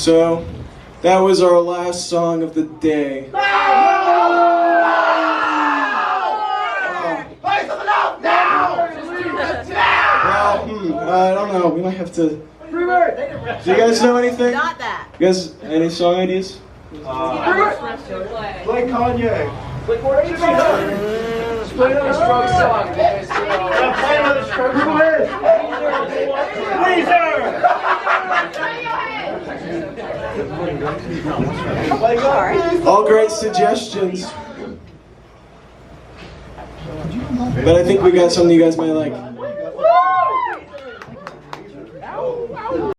So, that was our last song of the day. I don't know. We might have to. Do you guys know anything? Not that. You guys, any song ideas? Play Kanye. Play another Strokes song. Play another Strokes song. Weezer! All great suggestions. But I think we got something you guys might like.